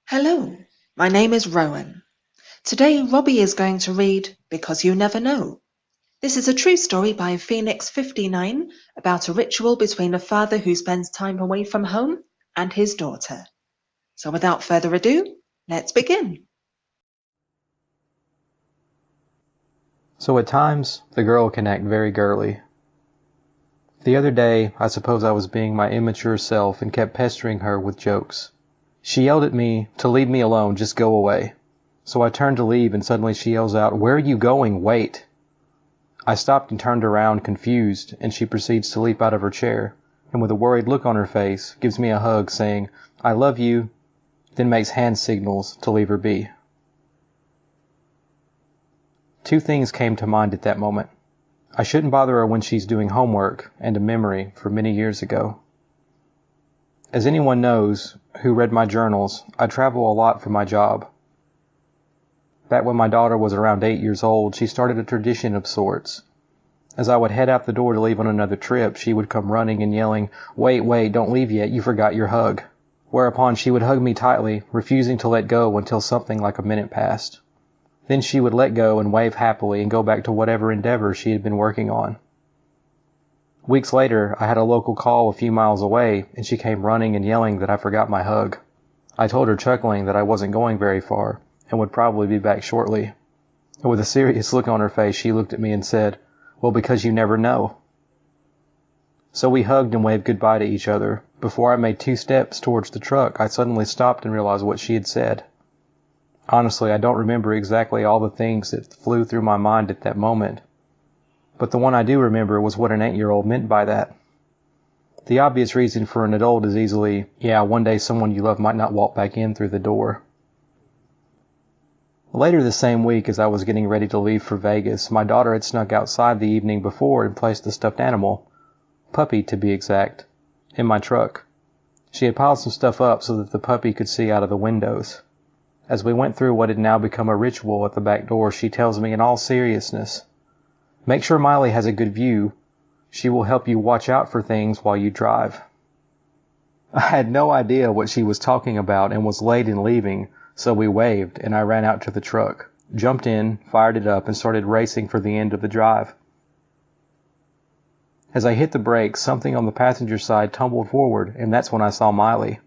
Hello, my name is Rowan. Today Robbie is going to read Because You Never Know. This is a true story by Phoenix59 about a ritual between a father who spends time away from home and his daughter. So without further ado, let's begin. So at times, the girl can act very girly. The other day, I suppose I was being my immature self and kept pestering her with jokes. She yelled at me to leave me alone, just go away. So I turned to leave and suddenly she yells out, "Where are you going? Wait!" I stopped and turned around, confused, and she proceeds to leap out of her chair, and with a worried look on her face, gives me a hug saying, "I love you," then makes hand signals to leave her be. Two things came to mind at that moment. I shouldn't bother her when she's doing homework, and a memory for many years ago. As anyone knows who read my journals, I travel a lot for my job. Back when my daughter was around 8 years old, she started a tradition of sorts. As I would head out the door to leave on another trip, she would come running and yelling, wait, don't leave yet, you forgot your hug." Whereupon she would hug me tightly, refusing to let go until something like a minute passed. Then she would let go and wave happily and go back to whatever endeavor she had been working on. Weeks later, I had a local call a few miles away, and she came running and yelling that I forgot my hug. I told her, chuckling, that I wasn't going very far, and would probably be back shortly. And with a serious look on her face, she looked at me and said, "Well, because you never know." So we hugged and waved goodbye to each other. Before I made 2 steps towards the truck, I suddenly stopped and realized what she had said. Honestly, I don't remember exactly all the things that flew through my mind at that moment. But the one I do remember was what an 8-year-old meant by that. The obvious reason for an adult is easily, yeah, one day someone you love might not walk back in through the door. Later the same week, as I was getting ready to leave for Vegas, my daughter had snuck outside the evening before and placed a stuffed animal, puppy to be exact, in my truck. She had piled some stuff up so that the puppy could see out of the windows. As we went through what had now become a ritual at the back door, she tells me in all seriousness, "Make sure Miley has a good view. She will help you watch out for things while you drive." I had no idea what she was talking about and was late in leaving, so we waved and I ran out to the truck, jumped in, fired it up, and started racing for the end of the drive. As I hit the brakes, something on the passenger side tumbled forward, and that's when I saw Miley.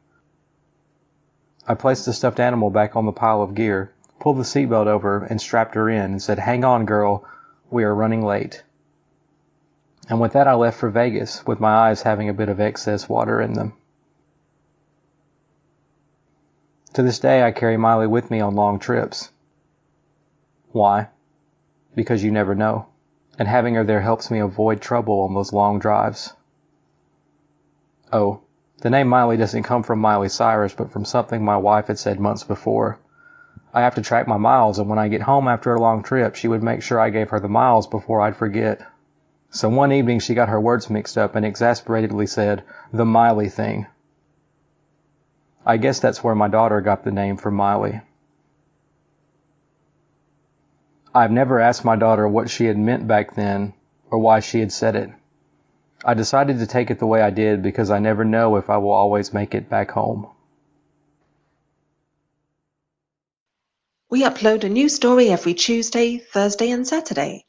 I placed the stuffed animal back on the pile of gear, pulled the seatbelt over, and strapped her in and said, "Hang on, girl, we are running late." And with that I left for Vegas, with my eyes having a bit of excess water in them. To this day I carry Miley with me on long trips. Why? Because you never know, and having her there helps me avoid trouble on those long drives. Oh, the name Miley doesn't come from Miley Cyrus, but from something my wife had said months before. I have to track my miles, and when I get home after a long trip, she would make sure I gave her the miles before I'd forget. So one evening she got her words mixed up and exasperatedly said, "the Miley thing." I guess that's where my daughter got the name for Miley. I've never asked my daughter what she had meant back then or why she had said it. I decided to take it the way I did because I never know if I will always make it back home. We upload a new story every Tuesday, Thursday, and Saturday.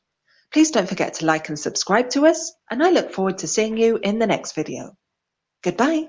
Please don't forget to like and subscribe to us, and I look forward to seeing you in the next video. Goodbye.